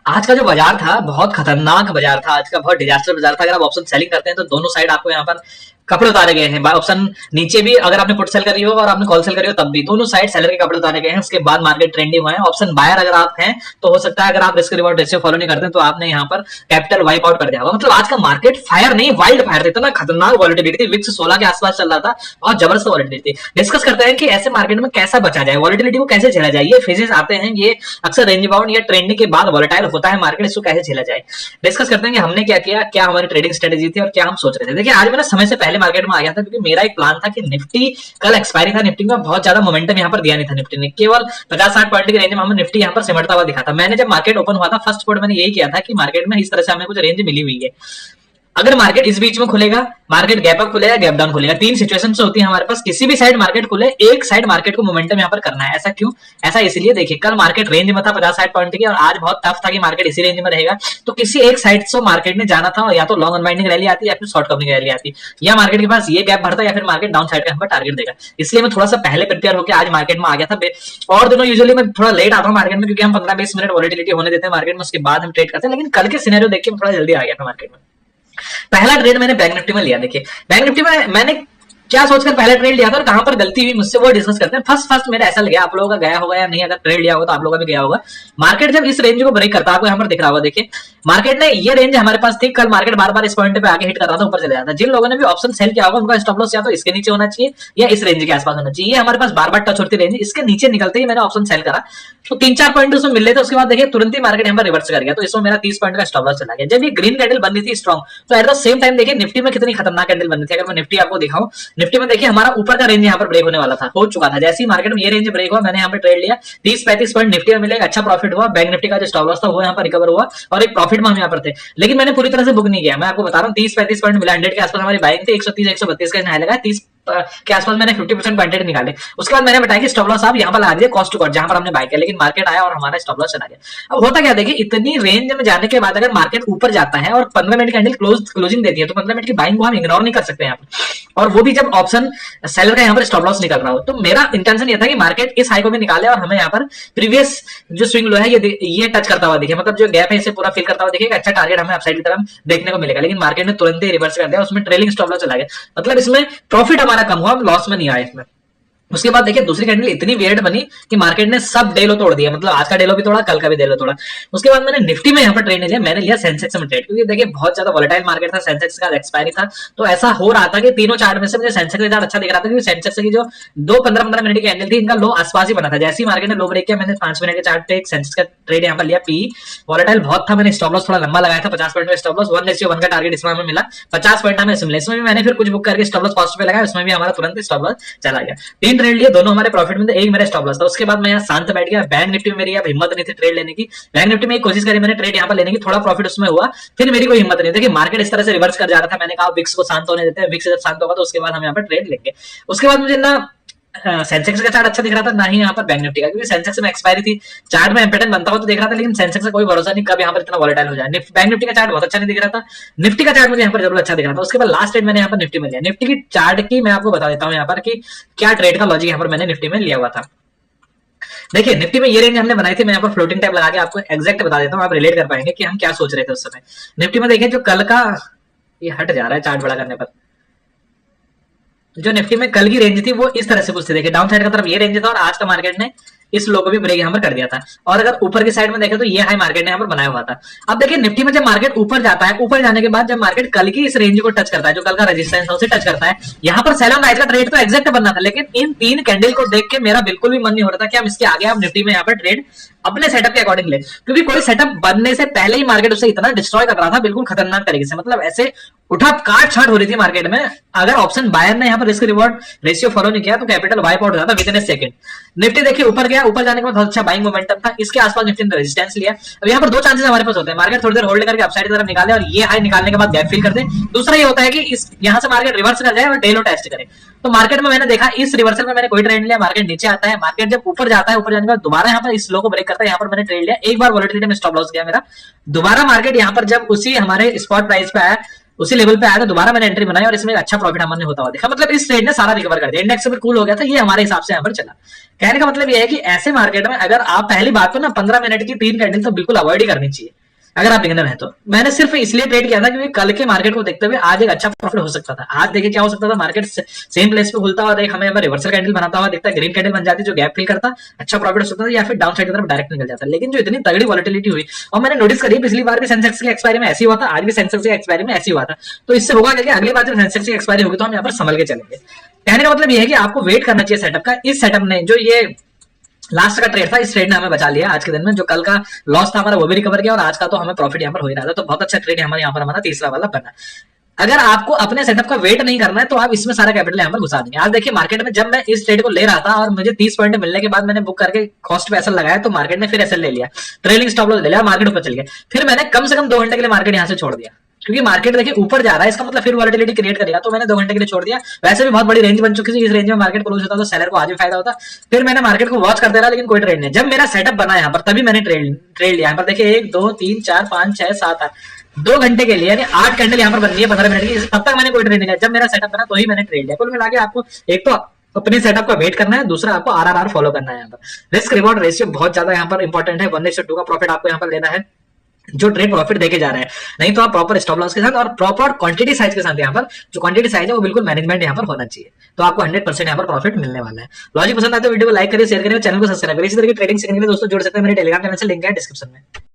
आज का जो बाजार था बहुत खतरनाक बाजार था, आज का बहुत डिजास्टर बाजार था। अगर आप ऑप्शन सेलिंग करते हैं तो दोनों साइड आपको यहाँ पर कपड़े उतारे गए हैं। ऑप्शन नीचे भी अगर आपने पुट सेल करी हो और आपने कॉल सेल करी हो तब भी दोनों साइड सेलर के कपड़े उतारे गए हैं। उसके बाद मार्केट ट्रेंडिंग हुआ है। ऑप्शन बायर अगर आप हैं तो हो सकता है अगर आप रिस्क रिवॉर्ड रेशियो फॉलो नहीं करते तो आपने यहाँ पर कैपिटल वाइप आउट कर दिया होगा। मतलब आज का मार्केट फायर नहीं वाइल्ड फायर था, इतना खतरनाक वॉलिटिलिटी थी। विक्स 16 के आसपास चल रहा था, बहुत जबरदस्त वॉलिटिलिटी थी। डिस्कस करते हैं कि ऐसे मार्केट में कैसा बचा जाए, वॉलिटिलिटी को कैसे झेला जाए। ये फेजेस आते हैं, ये अक्सर रेंज बाउंड या ट्रेंडिंग के बाद वॉलेटाइल होता है मार्केट, इसको कैसे झेला जाए। डिस्कस करते हैं कि हमने क्या किया, क्या हमारी ट्रेडिंग स्ट्रेटेजी थी और क्या हम सोच रहे थे। देखिए आज मैं समय से पहले मार्केट में आ गया था क्योंकि मेरा एक प्लान था कि निफ्टी कल एक्सपायरी था, निफ्टी में बहुत ज्यादा मोमेंटम यहाँ पर दिया नहीं था। निफ्टी ने केवल 50-60 पॉइंट की रेंज में हमें निफ्टी यहाँ पर सिमटता हुआ दिखा था। मैंने जब मार्केट ओपन हुआ था फर्स्ट कोड मैंने यही किया था कि मार्केट में इस तरह से हमें कुछ रेंज मिली हुई है। अगर मार्केट इस बीच में खुलेगा, मार्केट गैप अप खुलेगा, गैप डाउन खुलेगा, तीन सिचुएशन होती है हमारे पास। किसी भी साइड मार्केट खुले, एक साइड मार्केट को मोमेंटम यहाँ पर करना है। ऐसा क्यों? ऐसा इसलिए देखिए कल मार्केट रेंज में था 50-60 पॉइंट की और आज बहुत टफ था कि मार्केट इसी रेंज में रहेगा। तो किसी एक साइड से मार्केट ने जाना था, या तो लॉन्ग अनवाइंडिंग रैली आती है या फिर शॉर्ट कवरिंग रैली आती है, या मार्केट के पास ये गैप भरता है या फिर मार्केट डाउन साइड का यहाँ पर टारगेट देगा। इसलिए मैं थोड़ा सा पहले प्रिपेयर होकर आज मार्केट में आ गया था। और दोनों यूजुअली मैं थोड़ा लेट आता हूँ मार्केट में क्योंकि हम 15-20 मिनट वॉलिटिलिटी होने देते हैं मार्केट में, उसके बाद हम ट्रेड करते हैं। लेकिन कल के सिनेरियो देख के मैं थोड़ा जल्दी आ गया था मार्केट में। पहला ट्रेड मैंने बैंक निफ्टी में लिया। देखिए बैंक निफ्टी में मैंने क्या सोचकर पहला ट्रेड लिया था और कहां पर गलती हुई मुझसे वो डिस्कस करते हैं। फर्स्ट मेरा ऐसा लगा, आप लोगों का गया होगा या नहीं, अगर ट्रेड लिया होगा तो आप लोगों का भी गया होगा। मार्केट जब इस रेंज को ब्रेक करता है, आपको यहाँ पर दिख रहा होगा, देखिए मार्केट ने ये रेंज हमारे पास थी। कल मार्केट बार बार इस पॉइंट पे आके हिट कर रहा था, ऊपर चले जाता। जिन लोगों ने भी ऑप्शन सेल किया होगा उनका स्टॉप लॉस या तो इसके नीचे होना चाहिए या इस रेंज के आसपास होना चाहिए। ये हमारे पास बार बार टच होती रेंज, इसके नीचे निकलते ही मैंने ऑप्शन सेल करा तो 3-4 पॉइंट उसमें मिल रहे थे। उसके बाद देखिए तुरंत ही मार्केट यहाँ पर रिवर्स कर गया, तो इसमें मेरा 30 पॉइंट का स्टॉप लॉस चला गया। जब ये ग्रीन कैंडल बन रही थी स्ट्रॉन्ग, तो एट द सेम टाइम देखिए निफ्टी में कितनी खतरनाक कैंडल बन रही थी। अगर मैं निफ्टी आपको दिखाऊं, निफ्टी में देखिए हमारा ऊपर का रेंज यहाँ पर ब्रेक होने वाला था, हो चुका था। जैसे ही मार्केट में ये रेंज ब्रेक हुआ, मैंने यहाँ पे ट्रेड लिया। 30-35 पॉइंट निफ्टी में मिलेगा, अच्छा प्रॉफिट हुआ। बैंक निफ्टी का जो स्टॉप लॉस था वो यहाँ पर रिकवर हुआ और एक प्रॉफिट में हम यहाँ पर थे। लेकिन मैंने पूरी तरह से बुक नहीं किया, मैं आपको बता रहा हूँ। 30-35 पॉइंट मिला, 100 के आसपास हमारी बाइंग थी। 130-132 का हाई लगा, 30 के आसपास मैंने 50% क्वांटिटी निकाले। उसके बाद मैंने बताया कि स्टॉप लॉस आप यहाँ पर लगा दिए कॉस्ट टू कॉस्ट, जहां पर हमने बाय किया। लेकिन मार्केट आया और हमारा स्टॉप लॉस चला गया। अब होता क्या, देखिए इतनी रेंज में जाने के बाद अगर मार्केट ऊपर जाता है और 15 मिनट कैंडल क्लोजिंग देती है तो 15 मिनट की बाइंग को हम इग्नोर नहीं कर सकते यहाँ पर। और वो भी जब ऑप्शन सेलर का यहाँ पर स्टॉप लॉस निकल रहा हो। तो मेरा इंटेंशन ये था कि मार्केट इस हाई को भी निकाले और हमें यहाँ पर प्रीवियस जो स्विंग लो है ये टच करता हुआ दिखे, मतलब जो गैप है इसे पूरा फिल करता हुआ दिखेगा। अच्छा टारगेट हमें अपसाइड की तरफ देखने को मिलेगा। लेकिन मार्केट ने तुरंत ही रिवर्स कर दिया, उसमें ट्रेलिंग स्टॉप लॉस चला गया। मतलब इसमें प्रॉफिट हमारा कम हुआ, हम लॉस में नहीं आए इसमें। उसके बाद देखिए दूसरी कैंडल इतनी वियर्ड बनी कि मार्केट ने सब डेलो तोड़ दिया, मतलब आज का डेलो भी तोड़ा, कल का भी डेलो तोड़ा। उसके बाद मैंने निफ्टी में यहाँ पर ट्रेड नहीं लिया, मैंने लिया सेंसेक्स में ट्रेड, क्योंकि देखिए बहुत ज्यादा वोलेटाइल मार्केट था, सेंसेक्स का एक्सपायरी था। तो ऐसा हो रहा था कि तीनों चार्ट में से मुझे सेंसेक्स का चार्ट अच्छा दिख रहा था, क्योंकि सेंसेक्स की जो 2-15 मिनट की कैंडल थी इनका लो आसपास ही बना था। जैसे ही मार्केट ने लो ब्रेक किया, मैंने 5 मिनट के चार्ट पे एक सेंसेक्स का ट्रेड यहाँ पर लिया। पी वोलेटाइल बहुत था, मैंने स्टॉप लॉस थोड़ा लंबा लगाया था, 50 पॉइंट का स्टॉप लॉस, 1:1 का टारगेट इसमें हमें मिला, 50 पॉइंट हमें इसमें भी मैंने फिर कुछ बुक करके स्टॉप लॉस कॉस्ट पे लगाया, उसमें भी हमारा तुरंत स्टॉप लॉस चला गया। 3 ट्रेड लिए, दोनों हमारे प्रॉफिट में, एक मेरा स्टॉप लॉस था। उसके बाद मैं यहाँ शांत बैठ गया। बैंक निफ्टी में मेरी अब हिम्मत नहीं थी ट्रेड लेने की। बैंक निफ्टी में एक कोशिश करी मैंने ट्रेड यहाँ पर लेने की, थोड़ा प्रॉफिट उसमें हुआ, फिर मेरी कोई हिम्मत नहीं थी कि मार्केट इस तरह से रिवर्स कर जा रहा था। मैंने कहा विक्स को शांत होने देते हैं, विक्स जब शांत होगा तो उसके बाद हम यहाँ पर ट्रेड लेंगे। उसके बाद मुझे ना सेंसेक्स का चार्ट अच्छा दिख रहा था, ना ही यहाँ पर बैंक निफ्टी का, क्योंकि सेंसेक्स में एक्सपायरी थी। चार्ट में पैटर्न बनता हो तो देख रहा था, लेकिन सेंसेक्स का कोई भरोसा नहीं कब यहाँ पर इतना वोलेटाइल हो जाए। बैंक निफ्टी का चार्ट बहुत अच्छा नहीं दिख रहा था, निफ्टी का चार्ट मुझे यहाँ पर जरूर अच्छा दिख रहा था। उसके बाद लास्ट ट्रेड मैंने यहाँ पर निफ्टी में लिया। निफ्टी की चार्ट की मैं आपको बता देता हूँ यहाँ पर कि क्या ट्रेड का लॉजिक यहाँ पर मैंने निफ्टी में लिया हुआ था। देखिए निफ्टी में ये रेंज हमने बनाई थी, मैं यहाँ पर फ्लोटिंग टाइप लगा के आपको एग्जैक्ट बता देता हूँ, आप रिलेट कर पाएंगे कि हम क्या सोच रहे थे उस समय। निफ्टी में देखिए जो कल का, ये हट जा रहा है चार्ट बड़ा करने पर, जो निफ्टी में कल की रेंज थी वो इस तरह से कुछ थी। देखिए डाउन साइड का तरफ ये रेंज था और आज का मार्केट ने इस लो को भी ब्रेक यहाँ पर कर दिया था। और अगर ऊपर की साइड में देखें तो ये हाई मार्केट ने यहाँ पर बनाया हुआ था। अब देखिए निफ्टी में जब मार्केट ऊपर जाता है, ऊपर जाने के बाद जब मार्केट कल की इस रेंज को टच करता है, जो कल का रेजिस्टेंस है उसे टच करता है, यहाँ पर सेल ऑन राइट का ट्रेड तो एग्जैक्ट बनना था। लेकिन इन 3 कैंडल को देख के मेरा बिल्कुल भी मन नहीं हो रहा था कि हम इसके आगे आप निफ्टी में यहाँ पर ट्रेड अपने सेटअप के अकॉर्डिंग ले, क्योंकि कोई सेटअप बनने से पहले ही मार्केट उसे इतना डिस्ट्रॉय कर रहा था, बिल्कुल खतरनाक तरीके से। मतलब ऐसे उठा काट छाट हो रही थी मार्केट में। अगर ऑप्शन बायर ने यहाँ पर रिस्क रिवॉर्ड रेशियो फॉलो नहीं किया तो कैपिटल वाइप आउट हो जाता with in A second. Nifty देखिए ऊपर गया, ऊपर जाने के बाद बहुत अच्छा बाइंग मोमेंटम था, इसके आसपास निफ्टी ने रेजिस्टेंस लिया। अब यहाँ पर 2 चांसेस हमारे पास होते हैं, मार्केट थोड़ी देर होल्ड करके अपसाइड की तरफ निकाले और ये हाई निकालने के बाद गैप फिल कर दे। दूसरा ये होता है कि इस यहाँ से मार्केट रिवर्स कर जाए और डे लो टेस्ट करे। तो मार्केट में मैंने देखा इस रिवर्सल में मैंने कोई ट्रेड लिया, मार्केट नीचे आता है, मार्केट जब ऊपर जाता है, ऊपर जाने के बाद दोबारा यहाँ पर इस लो को ब्रेक करता है, यहाँ पर मैंने ट्रेड लिया। एक बार वोलेटिलिटी में स्टॉप लॉस गया मेरा। दोबारा मार्केट यहाँ पर जब उसी हमारे स्पॉट प्राइस पे आया, उसी लेवल पे आया तो दोबारा मैंने एंट्री बनाई और इसमें एक अच्छा प्रॉफिट हमारे होता हुआ देखा। मतलब इस ट्रेड ने सारा रिकवर कर दिया, इंडेक्स भी कूल हो गया था, ये हमारे हिसाब से यहाँ पर चला। कहने का मतलब ये है कि ऐसे मार्केट में अगर आप पहली बात तो ना 15 मिनट की 3 कैंडल तो बिल्कुल अवॉइड ही करनी चाहिए अगर आप बिगिनर हैं तो। मैंने सिर्फ इसलिए ट्रेड किया था क्योंकि कल के मार्केट को देखते हुए आज एक अच्छा प्रॉफिट हो सकता था। आज देखिए क्या हो सकता था, मार्केट सेम प्लेस पे खुलता हुआ देख हमें रिवर्सल कैंडल बनाता हुआ दिखता, ग्रीन कैंडल बन जाती जो गैप फिल करता, अच्छा प्रॉफिट हो सकता था, या फिर डाउन साइड की तरफ डायरेक्ट निकल जाता। लेकिन जो इतनी तगड़ी वॉलिटिलिटी हुई, और मैंने नोटिस करी पिछली बार भी सेंसेक्स की एक्सपायरी में ऐसी हुआ था, आज भी सेंसेक्स की एक्सपायरी में ऐसी हुआ था। तो इससे होगा क्या कि अगली बार जब सेंसेक्स की एक्सपायरी होगी तो हम यहाँ पर संभल के चलेंगे। कहने का मतलब ये है कि आपको वेट करना चाहिए सेटअप का। इस सेटअप ने जो ये लास्ट का ट्रेड था, इस ट्रेड ने हमें बचा लिया आज के दिन में। जो कल का लॉस था हमारा वो भी रिकवर किया, और आज का तो हमें प्रॉफिट यहाँ पर हो ही रहा था। तो बहुत अच्छा ट्रेड हमारे यहाँ पर हमारा तीसरा वाला बना। अगर आपको अपने सेटअप का वेट नहीं करना है तो आप इसमें सारा कैपिटल यहाँ पर घुसा देंगे। आज देखिए मार्केट में जब मैं इस ट्रेड को ले रहा था और मुझे 30 पॉइंट मिलने के बाद मैंने बुक करके कॉस्ट पे एसएल लगाया, तो मार्केट ने फिर एसएल ले लिया, ट्रेलिंग स्टॉप लॉस ले लिया, मार्केट ऊपर चल गया। फिर मैंने कम से कम 2 घंटे के लिए मार्केट यहाँ से छोड़ दिया, क्योंकि मार्केट देखिए ऊपर जा रहा है, इसका मतलब फिर वॉलिटिलिटी क्रिएट करेगा। तो मैंने 2 घंटे के लिए छोड़ दिया। वैसे भी बहुत बड़ी रेंज बन चुकी थी, इस रेंज में मार्केट क्लोज होता तो सेलर को आज भी फायदा होता। फिर मैंने मार्केट को वॉच करते रहा, लेकिन कोई ट्रेड नहीं। जब मेरा सेटअप बना यहाँ पर तभी मैंने ट्रेड लिया। यहाँ पर देखिए 1 2 3 4 5 6 7 8 2 घंटे के लिए, यानी 8 कैंडल यहाँ पर बन रही है 15 मिनट की। तब तक मैंने कोई ट्रेड नहीं लिया। जब मेरा सेटअप बना तो ही मैंने ट्रेड लिया। कुल मिला के आपको एक तो अपने सेटअप का वेट करना है, दूसरा आपको आरआरआर फॉलो करना है। यहाँ पर रिस्क रिवॉर्ड रेशियो बहुत ज्यादा यहाँ पर इंपॉर्टेंट है। 1:2 का प्रॉफिट आपको यहाँ पर लेना है जो ट्रेड प्रॉफिट देके जा रहा है। नहीं तो आप प्रॉपर स्टॉप लॉस के साथ और प्रॉपर क्वांटिटी साइज के साथ यहाँ पर जो क्वांटिटी साइज है वो बिल्कुल मैनेजमेंट यहाँ पर होना चाहिए। तो आपको 100% यहाँ पर प्रॉफिट मिलने वाला है। लॉजिक पसंद आते तो वीडियो को लाइक करिए, शेयर करिए, चैनल को सब्सक्राइब करिए। इसी तरह की ट्रेडिंग सीखने के लिए दोस्तों जुड़ सकते हैं मेरे टेलीग्राम चैनल से, लिंक है डिस्क्रिप्शन में।